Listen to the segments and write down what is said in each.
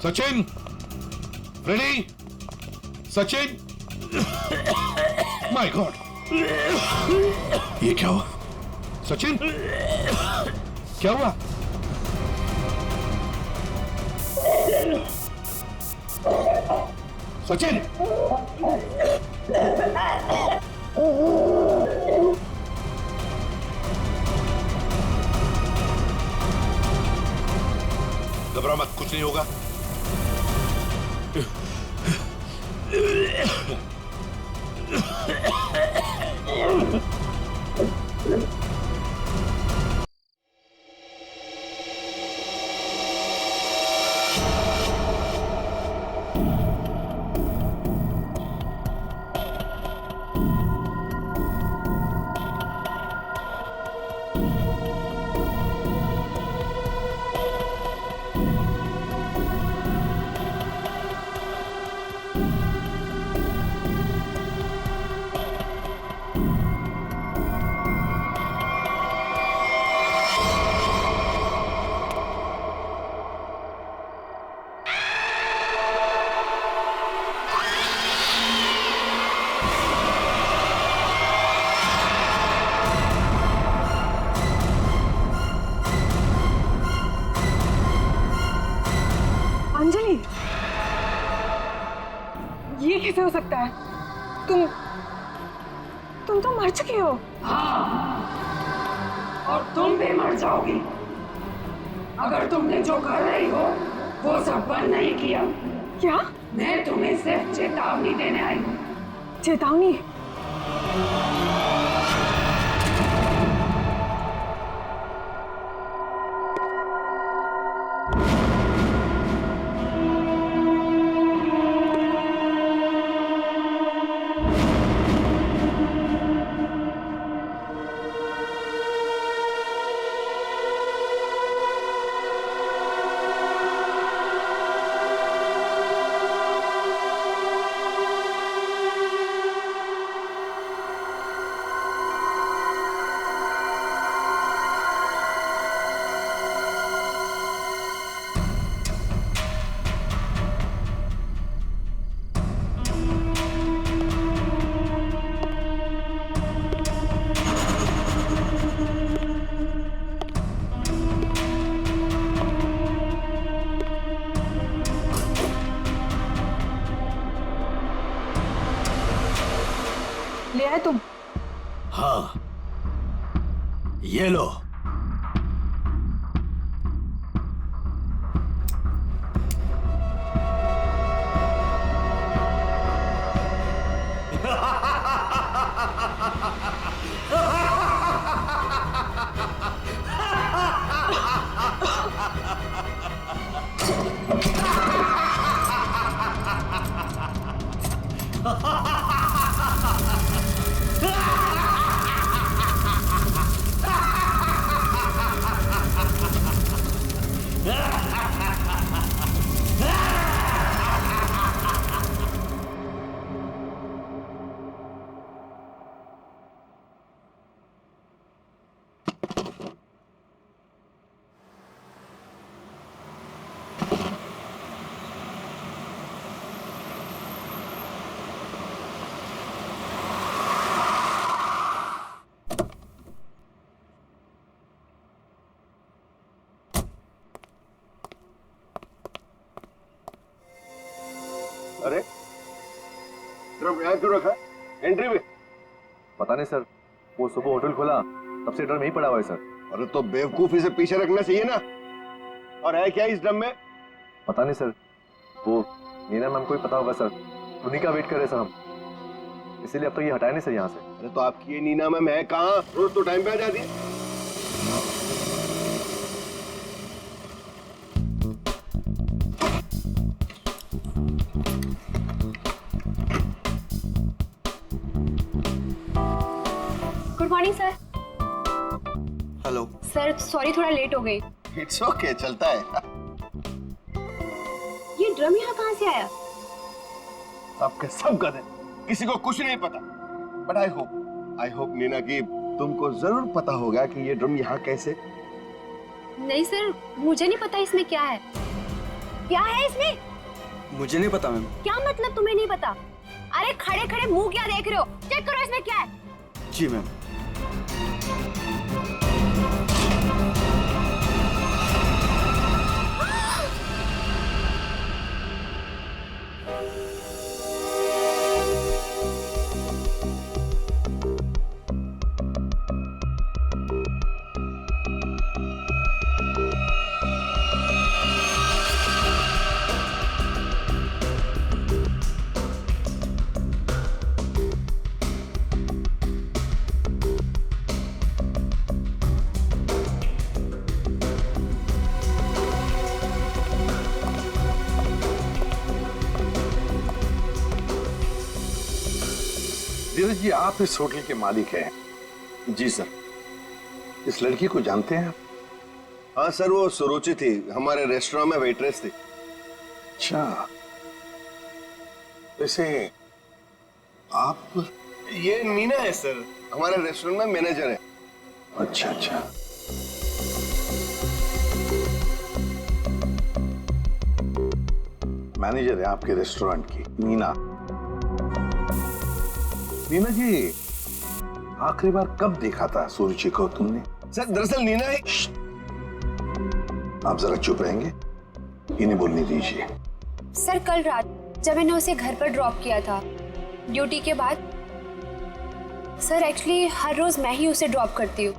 Sachin, ready? Sachin, my god, ये क्या हुआ? सचिन, क्या हुआ? सचिन, घबरा मत, कुछ नहीं होगा। अंजलि, ये कैसे हो सकता है? तुम तो मर चुकी हो। हाँ, और तुम भी मर जाओगी अगर तुमने जो कर रही हो वो सब बंद नहीं किया। क्या? मैं तुम्हें सिर्फ चेतावनी देने आई हूँ। चेतावनी? ले आए तुम? हाँ, ये लो। अरे ड्रम यहाँ क्यों रखा? एंट्री में? पता नहीं सर, वो सुबह होटल खोला तब से ड्रम यहीं पड़ा हुआ है सर। अरे तो बेवकूफी से पीछे रखना चाहिए ना। और है क्या इस ड्रम में? पता नहीं सर, वो नीना मैम को ही पता होगा सर, उन्हीं का वेट कर रहे सर हम, इसीलिए अब तो ये हटाए नहीं सर यहाँ से। अरे तो आपकी ये नीना मैम है कहाँ? रोज तो टाइम पे आ जाती है। Good morning sir. Hello sir sorry, थोड़ा लेट हो गई। इट्स ओके, चलता है। ये ड्रम यहाँ कहाँ से आया? सबके सब गधे, किसी को कुछ नहीं पता। बट आई होप नीना की तुमको जरूर पता होगा कि ये ड्रम यहाँ कैसे। नहीं सर, मुझे नहीं पता इसमें क्या है। क्या है इसमें? मुझे नहीं पता मैम। क्या मतलब तुम्हें नहीं पता? अरे खड़े खड़े मुंह क्या देख रहे हो? चेक करो इसमें क्या है। जी मैम। धीरज जी, आप इस होटल के मालिक हैं। जी सर। इस लड़की को जानते हैं? हाँ सर, वो सुरुचि थी, हमारे रेस्टोरेंट में वेट्रेस थी। अच्छा, वैसे आप? ये नीना है सर, हमारे रेस्टोरेंट में मैनेजर है। अच्छा अच्छा। मैनेजर है आपके रेस्टोरेंट की, नीना। नीना जी, आखिरी बार कब देखा था सुरुचि को तुमने? सर दरअसल नीना है। आप जरा चुप रहेंगे, इन्हें बोलने दीजिए। सर कल रात जब मैंने उसे घर पर ड्रॉप किया था ड्यूटी के बाद। सर एक्चुअली हर रोज मैं ही उसे ड्रॉप करती हूँ।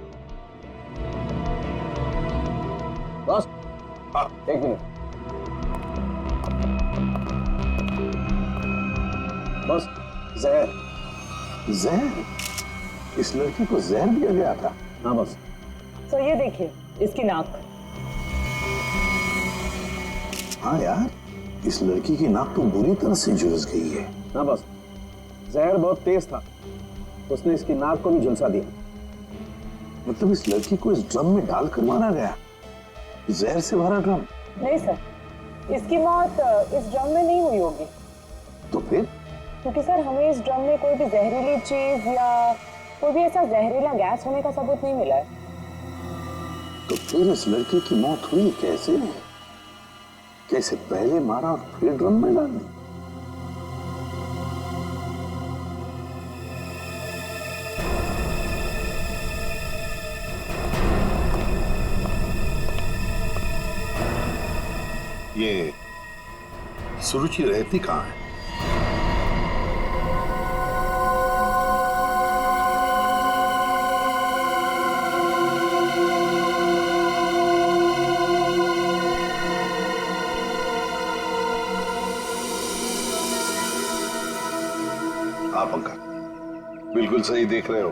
बस हाँ, एक मिनट। बस जहर। जहर? इस लड़की को जहर दिया गया था? हाँ बस। तो ये देखिए इसकी नाक। हाँ यार, इस लड़की की नाक तो बुरी तरह से झुलस गई है। हाँ बस, जहर बहुत तेज था, उसने इसकी नाक को भी झुलसा दिया। मतलब इस लड़की को इस ड्रम में डालकर मारा गया? जहर से भरा ड्रम? नहीं सर, इसकी मौत इस ड्रम में नहीं हुई होगी। तो फिर? क्योंकि सर हमें इस ड्रम में कोई भी जहरीली चीज या कोई भी ऐसा जहरीला गैस होने का सबूत नहीं मिला है। तो फिर इस लड़की की मौत हुई कैसे? कैसे पहले मारा और फिर ड्रम में डाल दी? ये सुरुचि रहती कहाँ है? आप अंकल बिल्कुल सही देख रहे हो,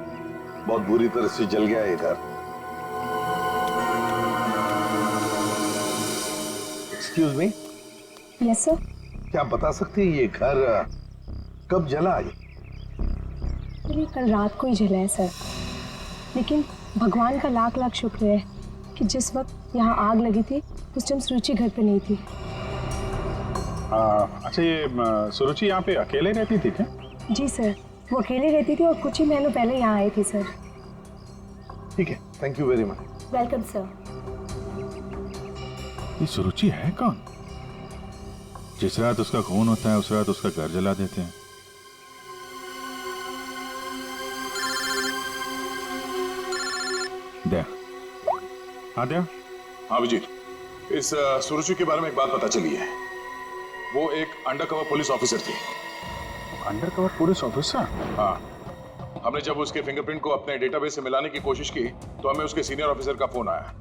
बहुत बुरी तरह से जल गया है इधर। Excuse me. Yes sir. क्या आप बता सकते हैं ये घर कब जला? ये कल रात को ही जला है सर, लेकिन भगवान का लाख लाख शुक्र है कि जिस वक्त यहाँ आग लगी थी उस टाइम सुरुचि घर पे नहीं थी। अच्छा, ये सुरुचि यहाँ पे अकेले रहती थी क्या? जी सर, वो अकेले रहती थी और कुछ ही महीनों पहले यहाँ आई थी सर। ठीक है, thank you very much. Welcome sir. ये सुरुचि है कौन? जिस रात उसका खून होता है उस रात उसका घर जला देते हैं। दया। हाँ दया। हाँ विजय, इस सुरुचि के बारे में एक बात पता चली है। वो एक अंडरकवर पुलिस ऑफिसर थी। Undercover police officer? हाँ, हमने जब उसके फिंगरप्रिंट को अपने डेटाबेस से मिलाने की कोशिश की तो हमें उसके सीनियर ऑफिसर का फोन आया।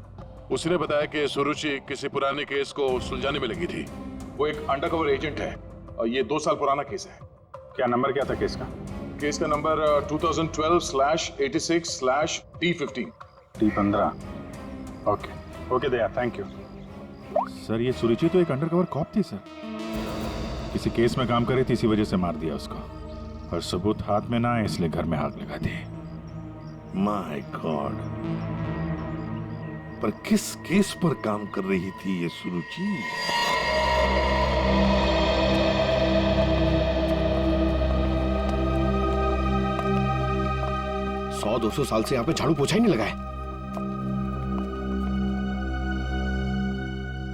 उसने बताया कि सुरुचि किसी पुराने केस को सुलझाने में लगी थी। वो एक अंडरकवर एजेंट है और ये 2 साल पुराना केस है। क्या नंबर क्या था केस का? केस का number 2012/86/T15। T15। Okay okay Daya, thank you sir. ये सुरुचि तो एक अंडरकवर कॉप थी सर। किसी केस में काम कर रही थी, इसी वजह से मार दिया उसको, और सबूत हाथ में ना आए इसलिए घर में आग लगा दी। माय गॉड, पर किस केस पर काम कर रही थी ये सुरुचि? सौ 200 साल से यहाँ पे झाड़ू पोछा ही नहीं लगा है।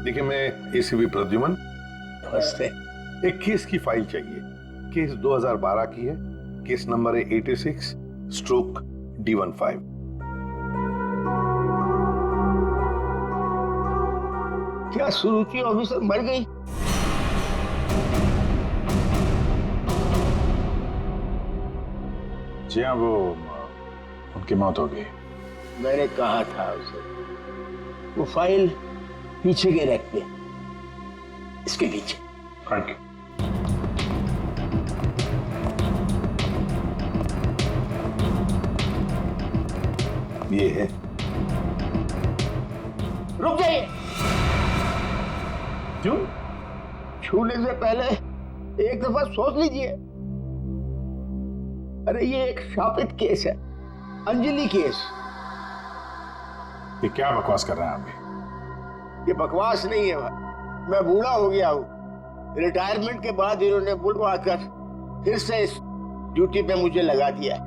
देखिए, मैं एसीपी प्रद्युमन नमस्ते। एक केस की फाइल चाहिए। केस 2012 की है। केस नंबर है 86/D15। क्या सुरुचि ऑफिसर मर गई? जी हाँ, वो उनकी मौत हो गई। मैंने कहा था उसे वो फाइल पीछे के रैक पे, इसके पीछे। Thank you. ये है। रुक जाइए। क्यों? छूने से पहले एक दफा सोच लीजिए। अरे ये एक शापित केस है, अंजलि केस। ये क्या बकवास कर रहे हैं आप भी? ये बकवास नहीं है भाई, मैं बूढ़ा हो गया हूँ। रिटायरमेंट के बाद इन्होंने बुलवाकर फिर से इस ड्यूटी पे मुझे लगा दिया है,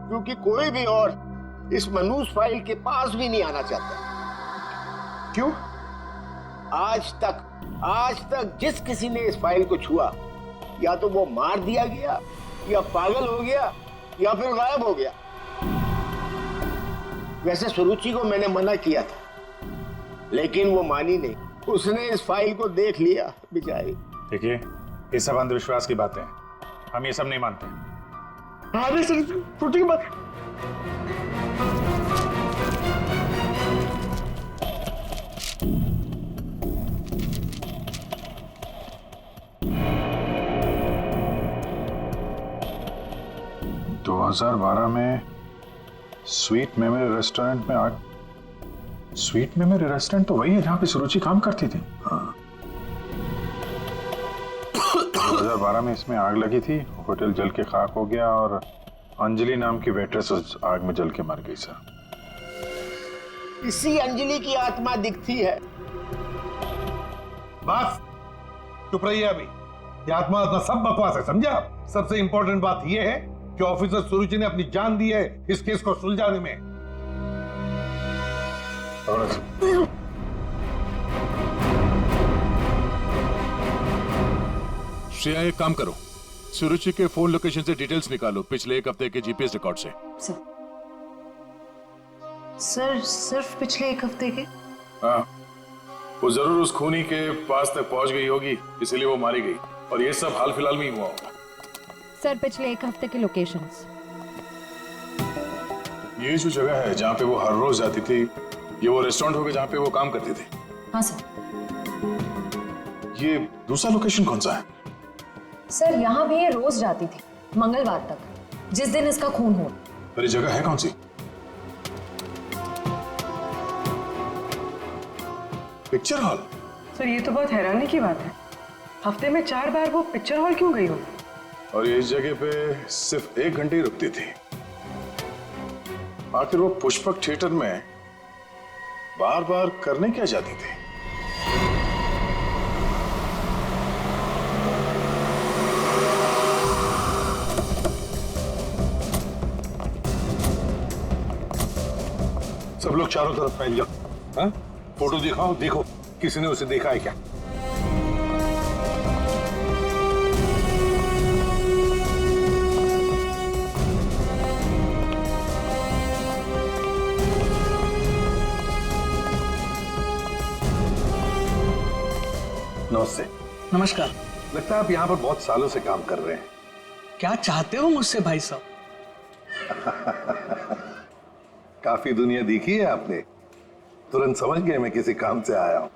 क्योंकि कोई भी और इस मनूस फाइल के पास भी नहीं आना चाहता। क्यों? आज तक जिस किसी ने इस फाइल को छुआ, या तो वो मार दिया गया, या पागल हो गया, या फिर गायब हो गया। वैसे सुरुचि को मैंने मना किया था, लेकिन वो मानी नहीं। उसने इस फाइल को देख लिया बेचारी। देखिए, ये सब अंधविश्वास की बातें हैं, हम ये सब नहीं मानते। अरे सर, छोटी बात। तो 2012 में स्वीट मेमोरी रेस्टोरेंट में आग। स्वीट मेमोरी रेस्टोरेंट तो वही है जहां पे सुरुचि काम करती थी। हाँ। 2012 में इसमें आग लगी थी, होटल जल के खाक हो गया और अंजलि नाम की वेट्रेस उस आग में जल के मर गई। सर, इसी अंजलि की आत्मा दिखती है। बस चुप रहिए अभी। ये आत्मा सब बकवास है, समझे आप? सबसे इंपॉर्टेंट बात यह है कि ऑफिसर सुरुचि ने अपनी जान दी है इस केस को सुलझाने में। श्रेया, एक काम करो, सुरुचि के फोन लोकेशन से डिटेल्स निकालो पिछले एक हफ्ते के जीपीएस रिकॉर्ड से। सर सिर्फ पिछले एक हफ्ते के? हाँ, वो जरूर उस खूनी के पास तक पहुंच गई होगी, इसलिए वो मारी गई, और ये सब हाल फिलहाल में ही हुआ होगा। सर, पिछले एक हफ्ते के लोकेशंस। ये जो जगह है जहाँ पे वो हर रोज जाती थी, ये वो रेस्टोरेंट होगा जहाँ पे वो काम करती थी? हाँ सर। ये दूसरा लोकेशन कौन सा है? सर, यहाँ भी ये रोज जाती थी, मंगलवार तक, जिस दिन इसका खून हुआ। पर ये जगह है कौन सी? Picture hall. सर, ये तो बहुत हैरानी की बात है। हफ्ते में 4 बार वो पिक्चर हॉल क्यों गई हो? और ये इस जगह पे सिर्फ 1 घंटे ही रुकती थी। आखिर वो पुष्पक थिएटर में बार बार करने क्या जाती थी? सब लोग चारों तरफ फैल जाओ। हाँ? फोटो दिखाओ, देखो किसी ने उसे देखा है क्या? नमस्ते। नमस्कार। लगता है आप यहाँ पर बहुत सालों से काम कर रहे हैं। क्या चाहते हो मुझसे भाई साहब? काफी दुनिया देखी है आपने, तुरंत समझ गए मैं किसी काम से आया हूं।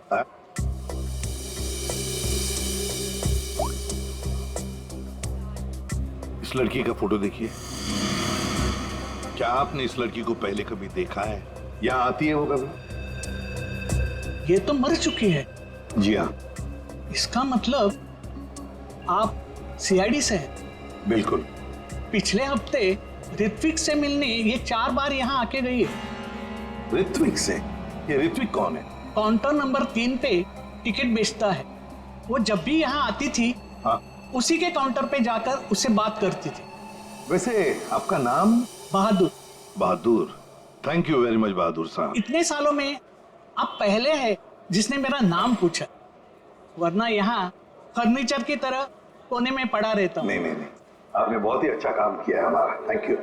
इस लड़की का फोटो देखिए। क्या आपने इस लड़की को पहले कभी देखा है? यहाँ आती है वो कभी? ये तो मर चुकी है। जी हाँ। इसका मतलब आप सीआईडी से हैं? बिल्कुल। पिछले हफ्ते ऋत्विक से मिलने ये 4 बार यहाँ आके गई है। ऋत्विक से? ये ऋत्विक कौन है? काउंटर नंबर 3 पे टिकट बेचता है। वो जब भी यहाँ आती थी, हाँ, उसी के काउंटर पे जाकर उससे बात करती थी। वैसे आपका नाम? बहादुर। बहादुर, थैंक यू वेरी मच बहादुर साहब। इतने सालों में आप पहले हैं जिसने मेरा नाम पूछा, वरना यहाँ फर्नीचर की तरह कोने में पड़ा रहता हूँ। नहीं, आपने बहुत ही अच्छा काम किया है हमारा, थैंक यू।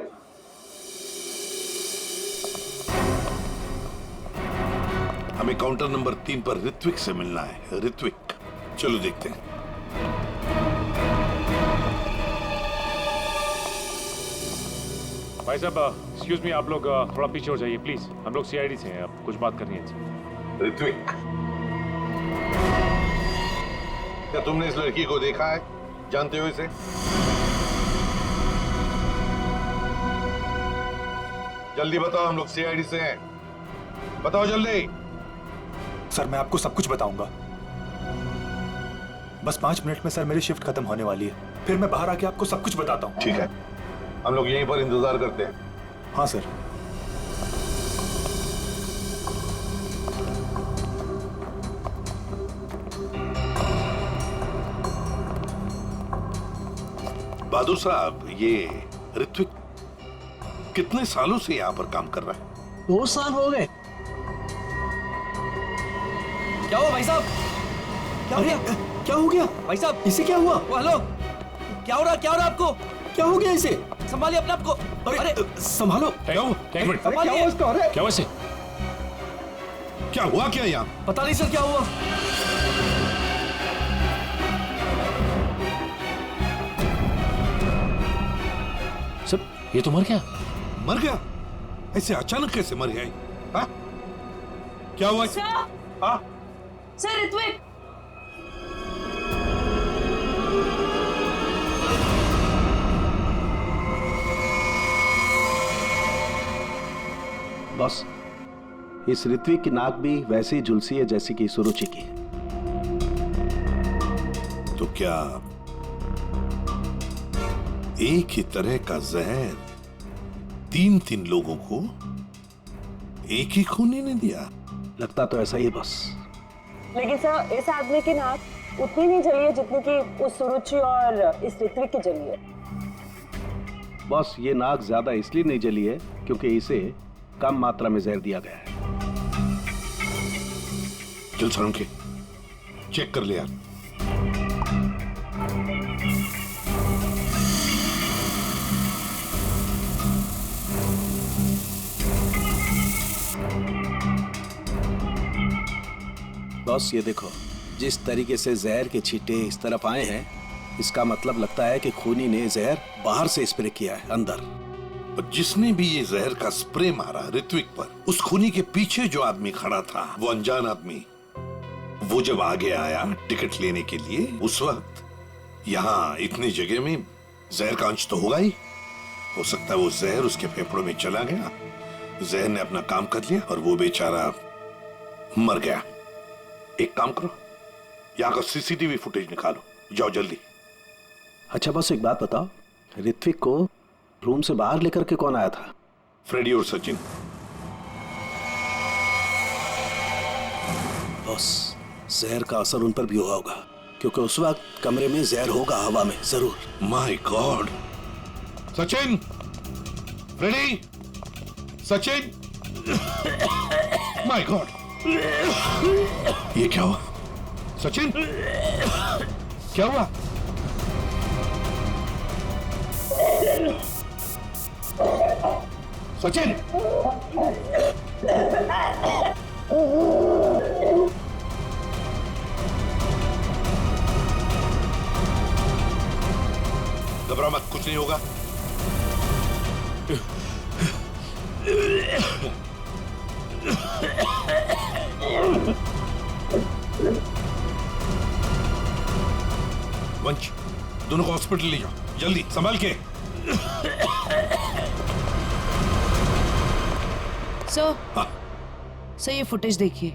हमें काउंटर नंबर 3 पर ऋत्विक से मिलना है। ऋत्विक, चलो देखते हैं। भाई साहब, एक्सक्यूज मी, आप लोग थोड़ा पीछे हो जाइए प्लीज। हम लोग सीआईडी से हैं, अब कुछ बात करनी है। ऋत्विक, क्या तुमने इस लड़की को देखा है, जानते हो इसे? जल्दी बताओ, हम लोग सीआईडी से हैं, बताओ जल्दी। सर मैं आपको सब कुछ बताऊंगा, बस 5 मिनट में सर मेरी शिफ्ट खत्म होने वाली है, फिर मैं बाहर आके आपको सब कुछ बताता हूँ। ठीक है, हम लोग यहीं पर इंतजार करते हैं। हाँ सर। बहादुर साहब, ये ऋत्विक कितने सालों से यहाँ पर काम कर रहा है? 2 साल हो गए। क्या हुआ भाई साहब? क्या हो गया? क्या हो गया भाई साहब, इसे क्या हुआ? हेलो, क्या हो रहा आपको? क्या हो गया इसे? संभालिए अपने आप को। अरे संभालो। क्या हुआ? क्या हुआ इसे? क्या हुआ क्या यहाँ? पता नहीं सर क्या हुआ। सर ये तो मर गया। मर गया? ऐसे अचानक कैसे मर गया? हाँ? क्या हुआ? हाँ? सर ऋत्विक, बॉस, इस ऋत्विक की नाक भी वैसे ही झुलसी है जैसी कि सुरुचि की। तो क्या एक ही तरह का जहर 3 लोगों को एक ही खूनी ने दिया? लगता तो ऐसा ही है बॉस। लेकिन सर इस आदमी की नाक उतनी नहीं जली है जितनी कि उस सुरुचि और इस ऋत्विक की जली है। बॉस, ये नाक ज्यादा इसलिए नहीं जली है क्योंकि इसे कम मात्रा में जहर दिया गया है। चल सर, के चेक कर लिया। बॉस ये देखो, जिस तरीके से जहर के छींटे इस तरफ आए हैं, इसका मतलब लगता है कि खूनी ने जहर बाहर से स्प्रे किया है अंदर। पर जिसने भी ये जहर का स्प्रे मारा ऋत्विक पर, उस खूनी के पीछे जो आदमी खड़ा था, वो अनजान आदमी, वो जब आगे आया टिकट लेने के लिए, उस वक्त यहाँ इतनी जगह में जहर का अंश तो होगा ही। हो सकता है वो जहर उसके फेफड़ों में चला गया, जहर ने अपना काम कर लिया और वो बेचारा मर गया। एक काम करो, यहाँ का सीसीटीवी फुटेज निकालो, जाओ जल्दी। अच्छा बॉस, एक बात बताओ, ऋत्विक को रूम से बाहर लेकर के कौन आया था? फ्रेडी और सचिन। बॉस, जहर का असर उन पर भी हुआ होगा, क्योंकि उस वक्त कमरे में जहर होगा हवा में जरूर। My god! Sachin, Freddie, Sachin, my god! ये क्या हुआ? सचिन, क्या हुआ? सचिन! घबरा मत, कुछ नहीं होगा। वंश, दोनों को हॉस्पिटल ले जाओ, जल्दी, संभाल के। सर ये फुटेज देखिए।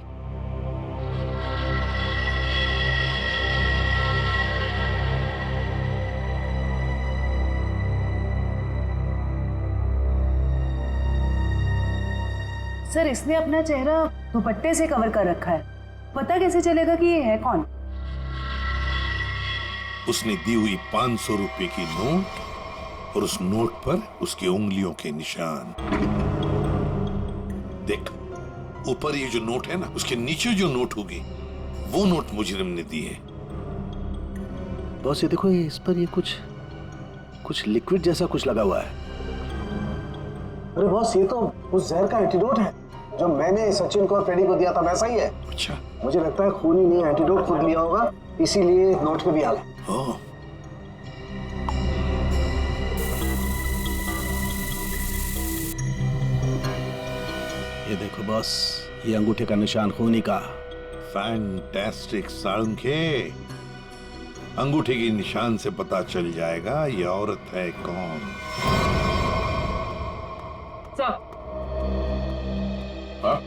सर इसने अपना चेहरा दुपट्टे से कवर कर रखा है, पता कैसे चलेगा कि ये है कौन? उसने दी हुई 500 रुपए की नोट और उस नोट पर उसकी उंगलियों के निशान। देख, ऊपर ये जो नोट है ना, उसके नीचे जो नोट होगी, वो नोट मुजरिम ने दी है। बॉस ये देखो, ये इस पर ये कुछ लिक्विड जैसा कुछ लगा हुआ है। अरे बॉस, ये तो उस जहर का एंटीडोट है जो मैंने सचिन को और फ्रेडी को दिया था, वैसा ही है। अच्छा, मुझे लगता है खूनी ने एंटीडोट खुद लिया होगा, इसीलिए नोट पे भी आ गया। ओह, ये देखो बॉस, ये अंगूठे का निशान खूनी का। फैंटास्टिक साळुंखे, अंगूठे के निशान से पता चल जाएगा ये औरत है कौन। सर, हाँ?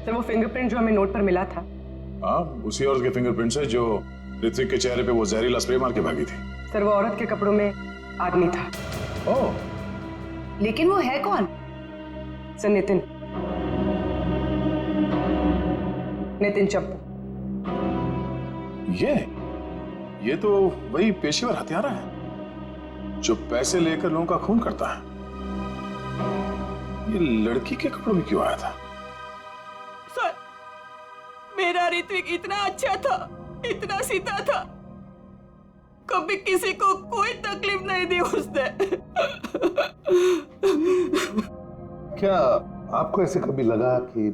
सर वो फिंगरप्रिंट जो हमें नोट पर मिला था, हाँ, उसी औरत के फिंगरप्रिंट्स है जो ऋत्विक के चेहरे पे वो जहरीला स्प्रे मार के भागी थी। सर वो औरत के कपड़ों में आदमी था। ओह, लेकिन वो है कौन? सर नितिन चप्पू। ये तो वही पेशेवर हत्यारा है जो पैसे लेकर लोगों का खून करता है। ये लड़की के कपड़ों में क्यों आया था? सर, मेरा ऋत्विक इतना अच्छा था, इतना सीधा था, कभी किसी को कोई तकलीफ नहीं दी उसने। क्या आपको ऐसे कभी लगा कि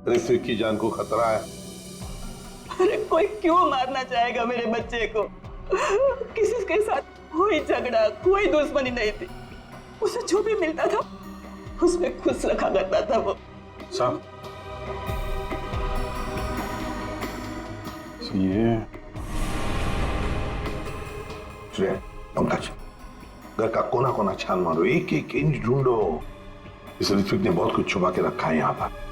ऋत्विक की जान को खतरा है? अरे कोई क्यों मारना चाहेगा मेरे बच्चे को? किसी के साथ कोई झगड़ा, कोई दुश्मनी नहीं थी। उसे जो भी मिलता था उसमें खुश रखा करता था वो। साहब, ये पंकज, घर का कोना कोना छान मारो, एक एक इंच ढूंढो। इस ऋत्विक ने बहुत कुछ छुपा के रखा है यहाँ पर।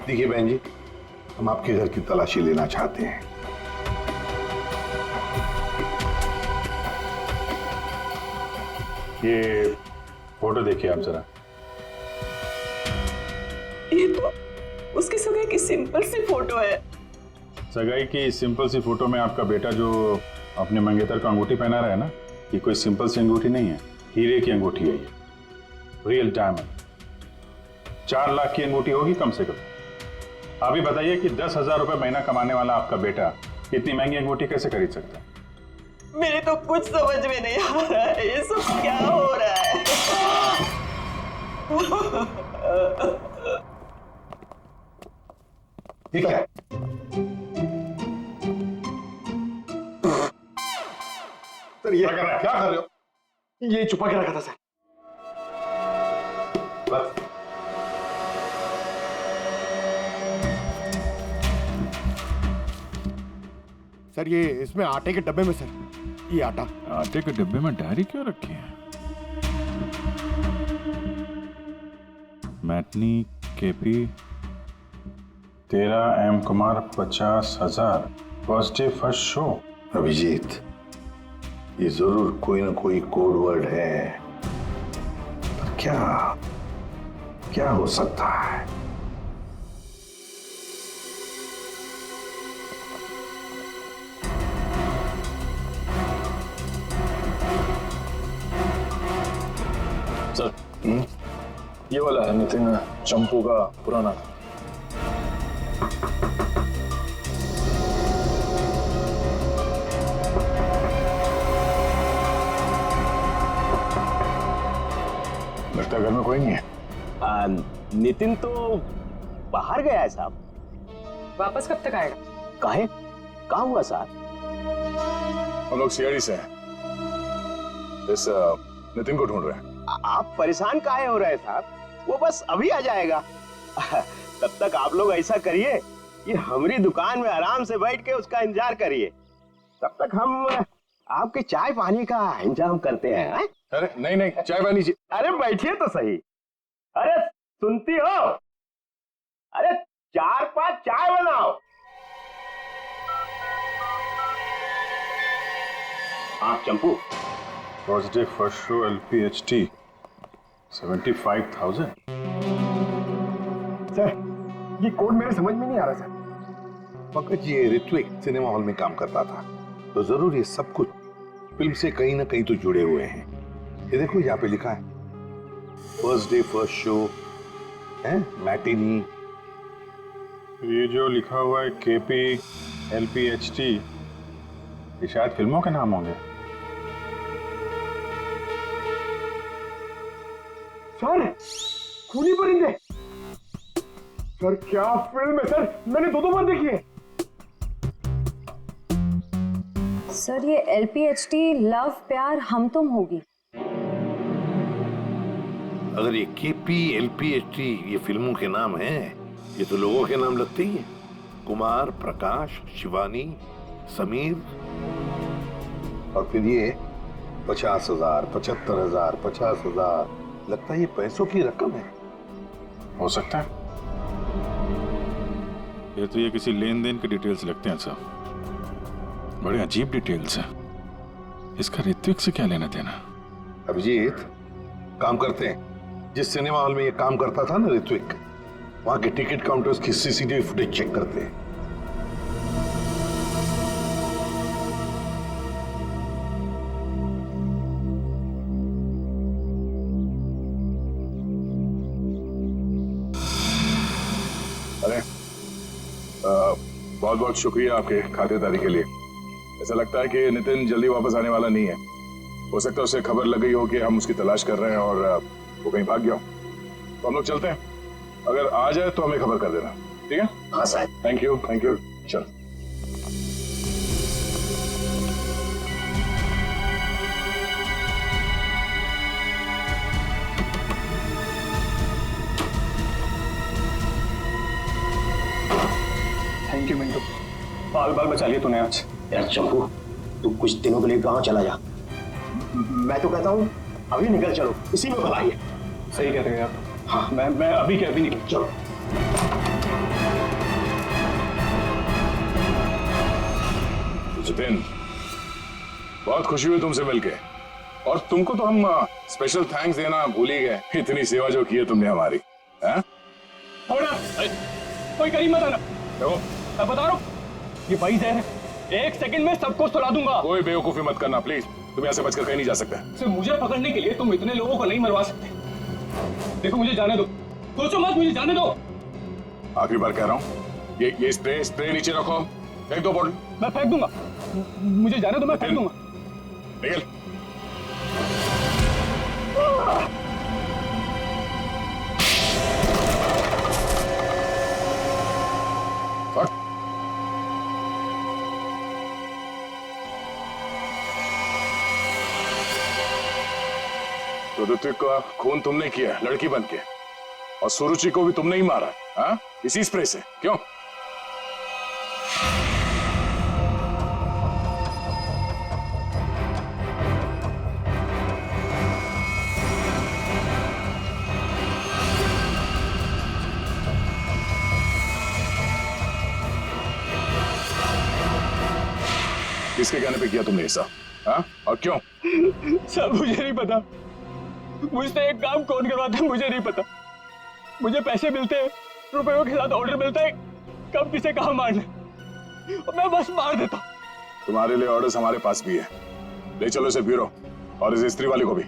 देखिए बहन जी, हम आपके घर की तलाशी लेना चाहते हैं। ये फोटो देखिए आप जरा। ये तो उसकी सगाई की सिंपल सी फोटो है। सगाई की सिंपल सी फोटो में आपका बेटा जो अपने मंगेतर को अंगूठी पहना रहा है ना, ये कोई सिंपल सी अंगूठी नहीं है, हीरे की अंगूठी है ये, रियल डायमंड। 4 लाख की अंगूठी होगी कम से कम। अभी बताइए कि 10,000 रुपए महीना कमाने वाला आपका बेटा इतनी महंगी अंगूठी कैसे खरीद सकता है? मेरे तो कुछ समझ में नहीं आ रहा है, ये सब क्या हो रहा है? ठीक है, सर ये क्या कर रहे हो? ये छुपा के रखा था सर। बस सर ये इसमें आटे के डब्बे में, सर ये आटे के डब्बे में डायरी क्यों रखी है? Matinee K P 13 M Kumar 50,000 first day first show. Abhijeet, ये जरूर कोई ना कोई कोड वर्ड है, पर क्या हो सकता है? सर, ये वाला है नितिन चंपू का पुराना। लगता है घर में कोई नहीं है। नितिन तो बाहर गया है साहब। वापस कब तक आएगा? काहे? कहाँ हुआ साहब? हम लोग सीआईडी से हैं, इस नितिन को ढूंढ रहे हैं। आप परेशान काहे हो रहे हैं साहब? वो बस अभी आ जाएगा। तब तक आप लोग ऐसा करिए कि हमारी दुकान में आराम से बैठ के उसका इंतजार करिए। तब तक हम आपके चाय पानी का इंतजाम करते हैं। अरे नहीं, चाय पानी। अरे बैठिए तो सही। अरे सुनती हो? अरे 4-5 चाय बनाओ। हाँ Champu, first day first show LPHT 75,000। Sir ये कोड मेरे समझ में नहीं आ रहा सर। पंकज, ये ऋत्विक सिनेमा हॉल में काम करता था, तो जरूर ये सब कुछ फिल्म से कहीं ना कहीं तो जुड़े हुए हैं। ये देखो यहाँ पे लिखा है फर्स्ट डे फर्स्ट शो है, मैटिनी, ये जो लिखा हुआ है KP LPHT, ये शायद फिल्मों के नाम होंगे। सर खूनी परिंदे, सर क्या फिल्म है सर, मैंने दो बार देखी है। सर ये LPHT लव प्यार हम तुम होगी। अगर ये KP LPHT ये फिल्मों के नाम हैं, ये तो लोगों के नाम लगते ही हैं। कुमार, प्रकाश, शिवानी, समीर, और फिर ये 50,000, 75,000, 50,000, लगता है ये पैसों की रकम है। हो सकता है। ये तो ये किसी लेन देन के डिटेल्स लगते हैं सर, बड़े अजीब डिटेल्स हैं। इसका ऋत्विक से क्या लेना देना? अभिजीत, काम करते हैं, जिस सिनेमा हॉल में ये काम करता था ना ऋत्विक, वहां के टिकट काउंटर्स की CCTV फुटेज चेक करते हैं। अरे बहुत बहुत शुक्रिया आपके खातिरदारी के लिए। ऐसा लगता है कि नितिन जल्दी वापस आने वाला नहीं है। हो सकता है उसे खबर लग गई हो कि हम उसकी तलाश कर रहे हैं और वो कहीं भाग गया हो। तो हम लोग चलते हैं, अगर आ जाए तो हमें खबर कर देना, ठीक है? हाँ sir. Thank you, thank you. चल। थैंक यू मिंटू, बाल बाल बचा लिए तूने आज। यार चंपू, तू कुछ दिनों के लिए गांव चला जा। मैं तो कहता हूँ अभी निकल चलो, इसी में भलाई है। सही कह रहे हैं आप। हाँ मैं अभी के अभी निकल। चलो। जितिन, बहुत खुशी हुई तुमसे मिलके, और तुमको तो हम स्पेशल थैंक्स देना भूल ही गए। इतनी सेवा जो की है तुमने हमारी। कोई करीब मत आना। मैं बता रहा हूँ, ये भाई जहर है, 1 सेकंड में सबको सुला दूंगा। कोई बेवकूफी मत करना प्लीज, तुम यहाँ से बचकर कहीं नहीं जा सकते। सिर्फ मुझे पकड़ने के लिए तुम इतने लोगों को नहीं मरवा सकते। देखो मुझे जाने दो, सोचो मत, मुझे जाने दो। आखिरी बार कह रहा हूँ, ये स्प्रे नीचे रखो, फेंक दो बॉटल। मैं फेंक दूंगा, मुझे जाने दो, मैं फेंक दूंगा। निकल। तो ऋत्विक का खून तुमने किया लड़की बन के, और सुरुचि को भी तुमने ही मारा, हाँ? इसी स्प्रे से, क्यों? किसके कहने पे किया तुमने ऐसा, हाँ? और क्यों? सब मुझे नहीं पता, मुझसे एक काम कौन करवाता है मुझे नहीं पता। मुझे पैसे मिलते हैं, रुपयों के साथ ऑर्डर मिलता है कब किसे कहाँ मारना, और मैं बस मार देता हूँ। तुम्हारे लिए ऑर्डर्स हमारे पास भी है, ले चलो इसे ब्यूरो, और इस स्त्री वाले को भी।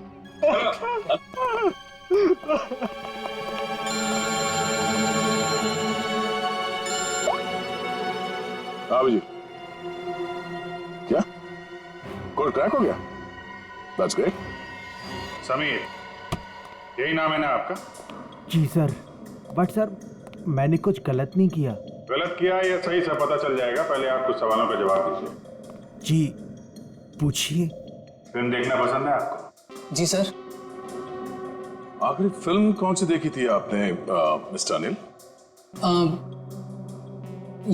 हाँ जी, क्या कोई क्रैक हो गया? That's great. समीर, यही नाम है ना आपका? जी सर, बट सर मैंने कुछ गलत नहीं किया। गलत किया या सही से पता चल जाएगा, पहले आप कुछ सवालों का जवाब दीजिए। जी पूछिए। फिल्म देखना पसंद है आपको? जी सर। आखिरी फिल्म कौन सी देखी थी आपने मिस्टर अनिल?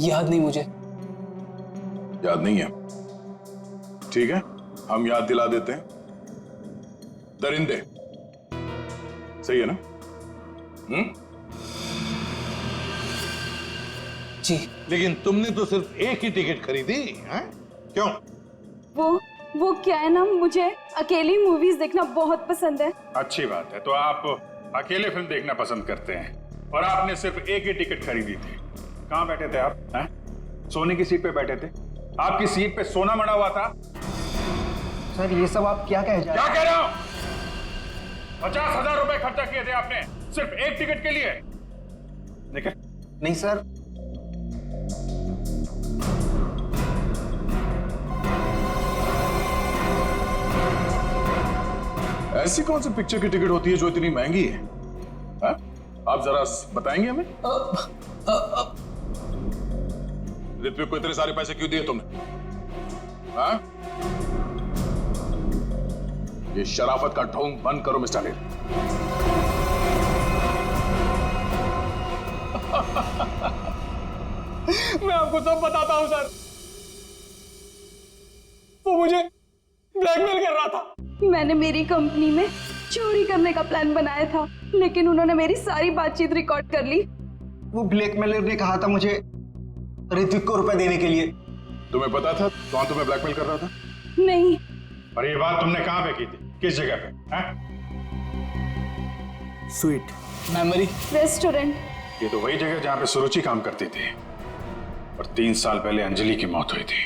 याद नहीं मुझे। याद नहीं है? ठीक है, हम याद दिला देते हैं। दरिंदे, सही है ना? जी। लेकिन तुमने तो सिर्फ एक ही टिकट खरीदी है, क्यों? वो क्या है ना, मुझे अकेली मूवीज देखना बहुत पसंद है। अच्छी बात है, तो आप अकेले फिल्म देखना पसंद करते हैं, और आपने सिर्फ एक ही टिकट खरीदी थी। कहाँ बैठे थे आप? हैं? सोने की सीट पे बैठे थे? आपकी सीट पे सोना मड़ा हुआ था? सर ये सब आप क्या कह रहे हैं? क्या कह रहा हूं? 50,000 रुपए खर्चा किए थे आपने सिर्फ एक टिकट के लिए। निकल। नहीं सर, ऐसी कौन सी पिक्चर की टिकट होती है जो इतनी महंगी है? हा? आप जरा बताएंगे हमें? ऋत्विक को इतने सारे पैसे क्यों दिए तुमने? हा? ये शराफत का ढोंग बंद करो मिस्टर अनिल। मैं आपको सब बताता हूं सर। वो मुझे ब्लैकमेल कर रहा था। मैंने मेरी कंपनी में चोरी करने का प्लान बनाया था, लेकिन उन्होंने मेरी सारी बातचीत रिकॉर्ड कर ली। वो ब्लैकमेलर ने कहा था मुझे ऋत्विक को रुपए देने के लिए। तुम्हें पता था कौन तुम्हें ब्लैकमेल कर रहा था? नहीं। और ये बात तुमने कहां पे की थी? किस जगह पे? Sweet memory restaurant. ये तो वही जगह जहां पे सुरुचि काम करती थी और 3 साल पहले अंजलि की मौत हुई थी,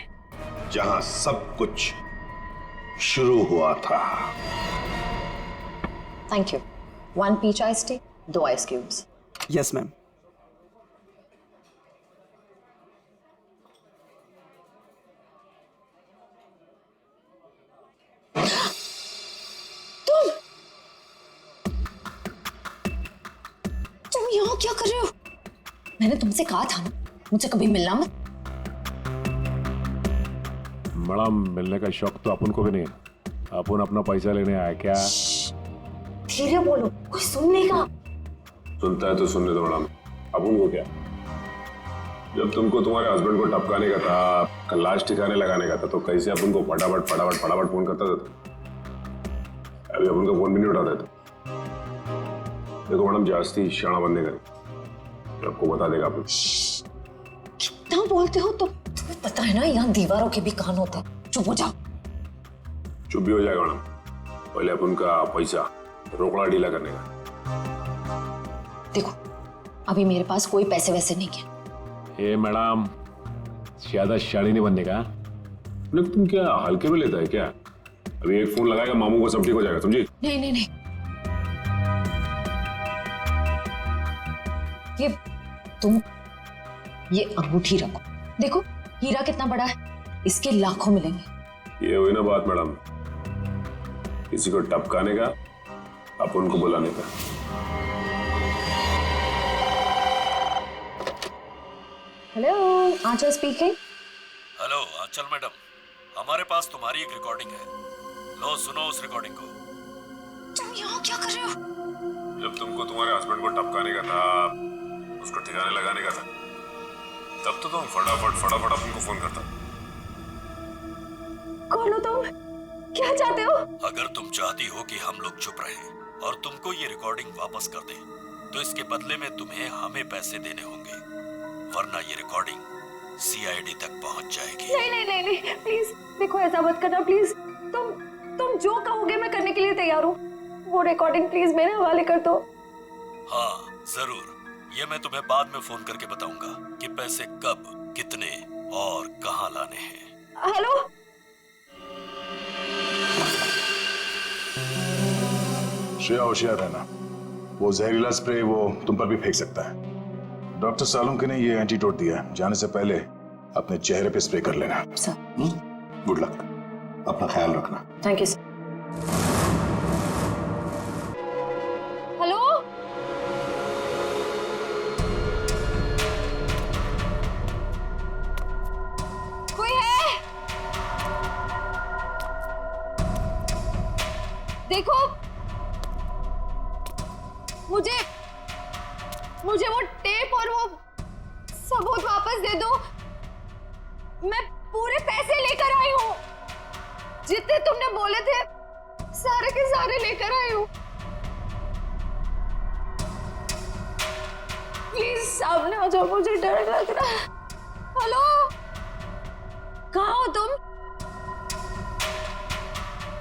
जहां सब कुछ शुरू हुआ था। Thank you. 1 peach ice tea, 2 ice cubes. Yes ma'am. तुम यहाँ क्या कर रहे हो? मैंने तुमसे कहा था ना मुझसे कभी मिलना मत। मैडम, मिलने का शौक तो अपन को भी नहीं है। अपन अपना पैसा लेने आया क्या? धीरे बोलो, कोई सुन लेगा। सुनता है तो सुनने दो मैडम। अपन को क्या? जब तुमको तुम्हारे हस्बैंड को टपकाने का था, लाश ठिकाने लगाने का था, तो कैसे अपन को फटाफट फटाफट फटाफट फोन करता था? अभी अपन का फोन भी नहीं उठाता था। देखो मैडम, जास्ती शाना बनने का नहीं, आपको बता देगा अपन। कितना बोलते हो तुम? तुम्हें पता है ना यहाँ दीवारों के भी कान होते हैं। चुप हो जाओ। चुप भी हो जाएगा मैडम। पहले अपन का पैसा रोकड़ा ढीला करने का। देखो, अभी मेरे पास कोई पैसे वैसे नहीं है। ए मैडम, ज्यादा शाड़ी नहीं बनने का। तुम क्या हल्के में लेता है क्या? अभी एक फोन लगाएगा मामू को, सब ठीक हो जाएगा, समझी? नहीं नहीं नहीं, ये अंगूठी रखो। देखो हीरा कितना बड़ा है, इसके लाखों मिलेंगे। ये हुई ना बात मैडम, किसी को टपकाने का, अपन को बुलाने का। हेलो, आंचल स्पीकिंग। हेलो आंचल मैडम, हमारे पास तुम्हारी एक रिकॉर्डिंग है। लो सुनो उस रिकॉर्डिंग को। तुम यहाँ क्या कर रहे हो? जब तुमको तुम्हारे हस्बैंड को टपकाने का था, उसको ठिकाने लगाने का था, तब तो तुम फटाफट अपन को फोन करता। कौन हो तुम? क्या चाहते हो? अगर तुम चाहती हो कि हम लोग चुप रहें और तुमको ये रिकॉर्डिंग वापस कर दें, तो इसके बदले में तुम्हें हमें पैसे देने होंगे, वरना ये रिकॉर्डिंग सीआईडी तक पहुंच जाएगी। नहीं नहीं नहीं नहीं, प्लीज देखो ऐसा मत करना प्लीज। तुम जो कहोगे मैं करने के लिए तैयार हूँ। वो रिकॉर्डिंग प्लीज मेरे हवाले कर दो। हाँ जरूर, ये मैं तुम्हें बाद में फोन करके बताऊंगा कि पैसे कब, कितने और कहां लाने हैं। हेलो, श्रेया होशियार रहना, वो जहरीला स्प्रे वो तुम पर भी फेंक सकता है। डॉक्टर सालुंके ने ये एंटीडोट दिया, जाने से पहले अपने चेहरे पे स्प्रे कर लेना। गुड लक, अपना ख्याल रखना। Thank you sir. हेलो, कोई है? देखो, मुझे वो टेप और वो सबूत वापस दे दो। मैं पूरे पैसे लेकर आई हूँ, जितने तुमने बोले थे सारे के सारे लेकर आई हूँ। प्लीज सामने आ जाओ, मुझे डर लग रहा है। हेलो, कहाँ हो तुम?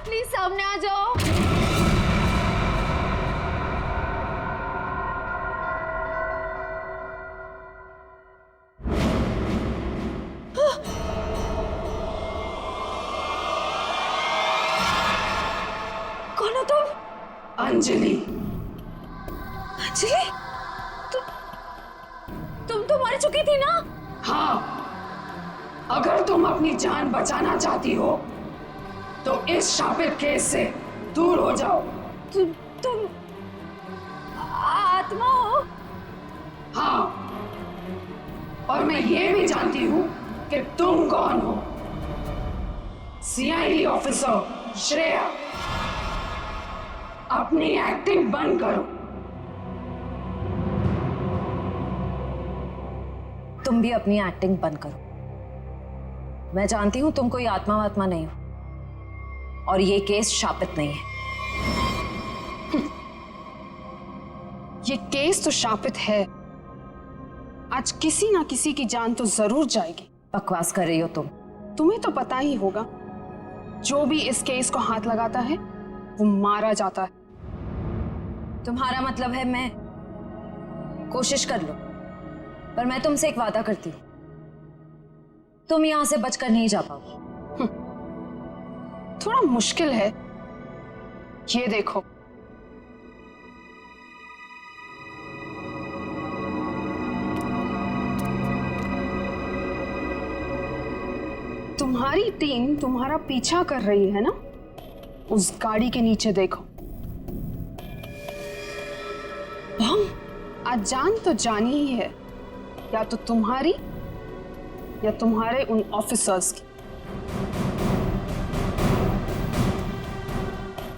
प्लीज सामने आ जाओ। कौन हो तुम? अंजलि। अंजलि, तुम तो मर चुकी थी ना? हाँ, अगर तुम अपनी जान बचाना चाहती हो तो इस शापित केस से दूर हो जाओ। तुम आत्मा हो? हाँ, और मैं ये भी जानती हूँ कि तुम कौन हो। सीआईडी ऑफिसर श्रेया, अपनी एक्टिंग बंद करो। तुम भी अपनी एक्टिंग बंद करो। मैं जानती हूं तुम कोई आत्मा वात्मा नहीं हो और ये केस शापित नहीं है। ये केस तो शापित है। आज किसी ना किसी की जान तो जरूर जाएगी। बकवास कर रही हो तुम। तुम्हें तो पता ही होगा, जो भी इस केस को हाथ लगाता है वो मारा जाता है। तुम्हारा मतलब है मैं कोशिश कर लो, पर मैं तुमसे एक वादा करती हूँ, तुम यहां से बचकर नहीं जा पाओगी। थोड़ा मुश्किल है। ये देखो, तुम्हारी टीम तुम्हारा पीछा कर रही है ना, उस गाड़ी के नीचे देखो। आज जान तो जानी ही है, या तो तुम्हारी या तुम्हारे उन ऑफिसर्स की।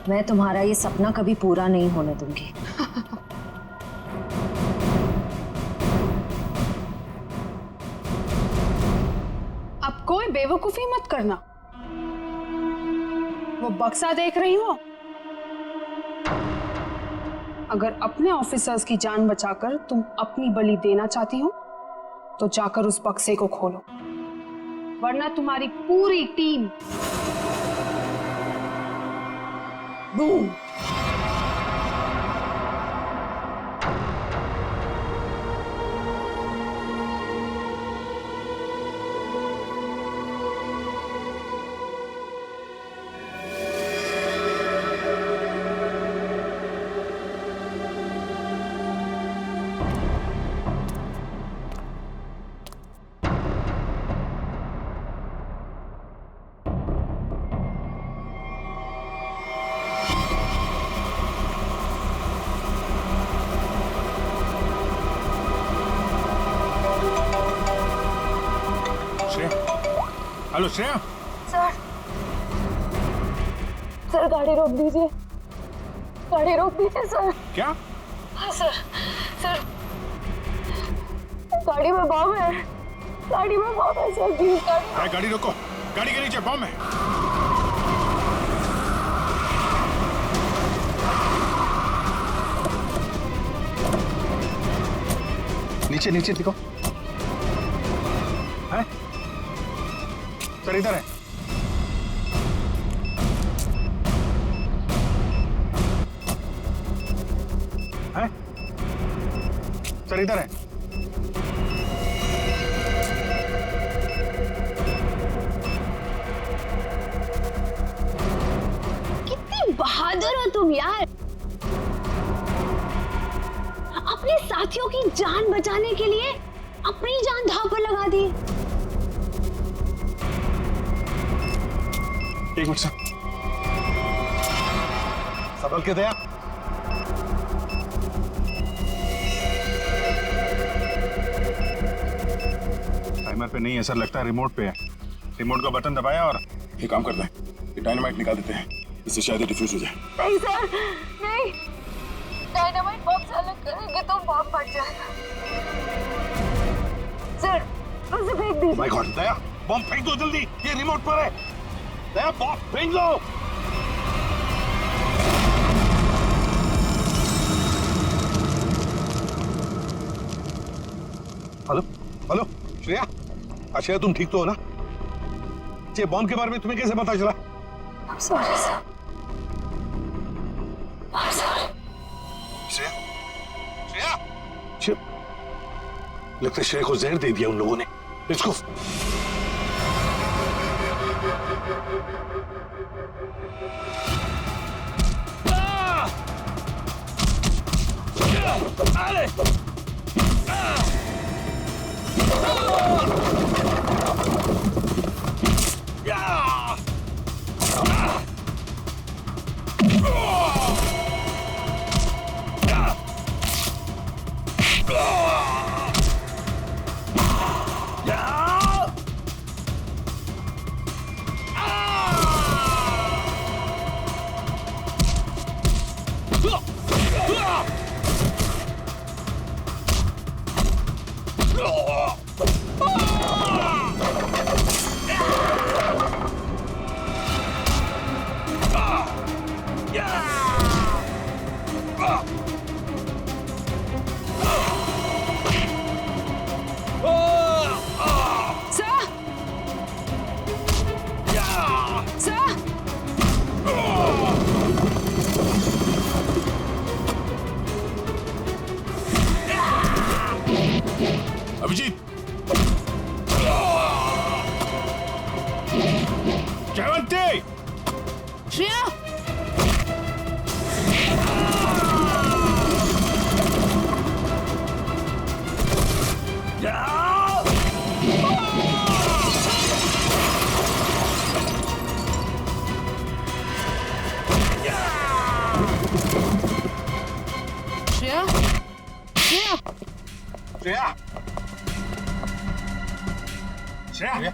मैं तुम्हारा ये सपना कभी पूरा नहीं होने दूंगी। अब कोई बेवकूफी मत करना। वो बक्सा देख रही हो? अगर अपने ऑफिसर्स की जान बचाकर तुम अपनी बलि देना चाहती हो तो जाकर उस बक्से को खोलो, वरना तुम्हारी पूरी team boom. Hello Shreya. Sir गाड़ी रोक दीजिए, गाड़ी रोक दीजिए सर। क्या? हाँ सर, गाड़ी में बम है, गाड़ी में बम है सर। प्लीज गाड़ी रोको, गाड़ी के नीचे बम है। नीचे नीचे देखो। है? सर इधर है। है? सर इधर है। कितनी बहादुर हो तुम यार, अपने साथियों की जान बचाने के लिए अपनी जान दांव पर लगा दी। एक मिनट सर, संभल के दया। टाइमर पे नहीं है सर, लगता है रिमोट पे है। रिमोट का बटन दबाया और ये काम करता है। ये डायनामाइट निकाल देते हैं, इससे शायद डिफ्यूज हो जाए। नहीं सर, नहीं, डायनामाइट बम से अलग करेंगे तो बम फट जाएगा। सर उसे फेंक दीजिए। माय गॉड, दया बम फेंक दो जल्दी, ये रिमोट पर है। दया बम फेंक दो। हेलो हेलो श्रेया, श्रेया तुम ठीक तो हो ना? ये बॉम्ब के बारे में तुम्हें कैसे पता चला? I'm sorry sir, I'm sorry। Shreya, Shreya, लगता है श्रेया को जहर दे दिया उन लोगों ने। Let's go. अभिजीत, जयवंती, श्रेया, श्रेया, श्रेया, श्रेया, श्रेया,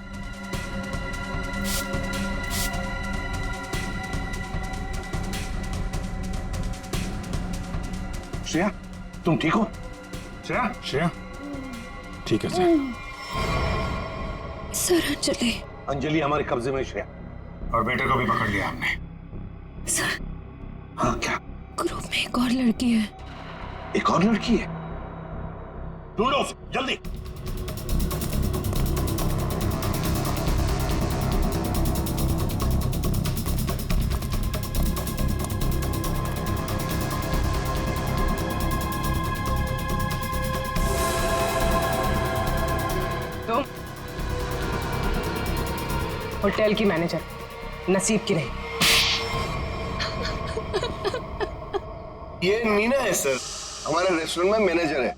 श्रेया, तुम ठीक हो? श्रेया, श्रेया, ठीक है सर। सर अंजलि, अंजलि हमारे कब्जे में, श्रेया। और बेटे को भी पकड़ लिया हमने। सर, हाँ क्या? ग्रुप में एक और लड़की है। एक और लड़की है? ढूंढो उसे, जल्दी। तुम होटल की मैनेजर, नसीब की नहीं। ये मीना है सर, हमारे रेस्टोरेंट में मैनेजर है।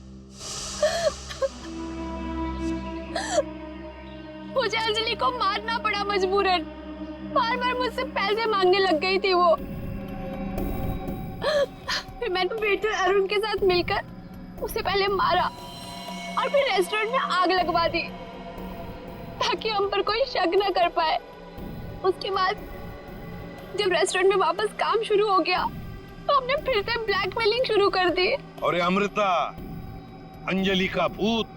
मुझे अंजलि को मारना पड़ा मजबूरन। बार बार मुझसे पैसे मांगने लग गई थी वो। फिर मैंने वेटर अरुण के साथ मिलकर उसे पहले मारा और फिर रेस्टोरेंट में आग लगवा दी ताकि हम पर कोई शक न कर पाए। उसके बाद जब रेस्टोरेंट में वापस काम शुरू हो गया तो हमने फिर से ब्लैकमेलिंग शुरू कर दी। और अमृता, अंजलि का भूत,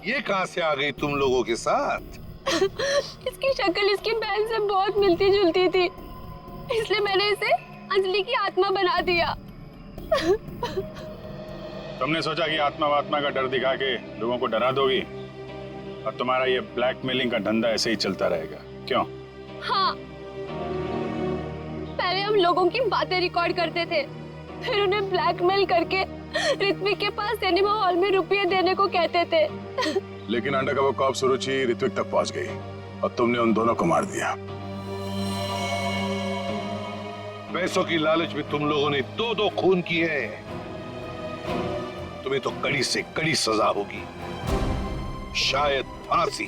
ये कहां से आ गई तुम लोगों के साथ? इसकी शक्ल इसकी बहन से बहुत मिलती जुलती थी, इसलिए मैंने इसे अंजलि की आत्मा बना दिया। तुमने सोचा कि आत्मा वात्मा का डर दिखा के लोगों को डरा दोगी और तुम्हारा ये ब्लैकमेलिंग का धंधा ऐसे ही चलता रहेगा, क्यों? हाँ, पहले हम लोगों की बातें रिकॉर्ड करते थे, फिर उन्हें ब्लैकमेल करके ऋत्विक के पास सिनेमा हॉल में रुपये देने को कहते थे। लेकिन अंडरकवर कॉप सुरुचि ऋत्विक तक पहुंच गई और तुमने उन दोनों को मार दिया। पैसों की लालच में तुम लोगों ने दो खून किए। तुम्हें तो कड़ी से कड़ी सजा होगी, शायद फांसी।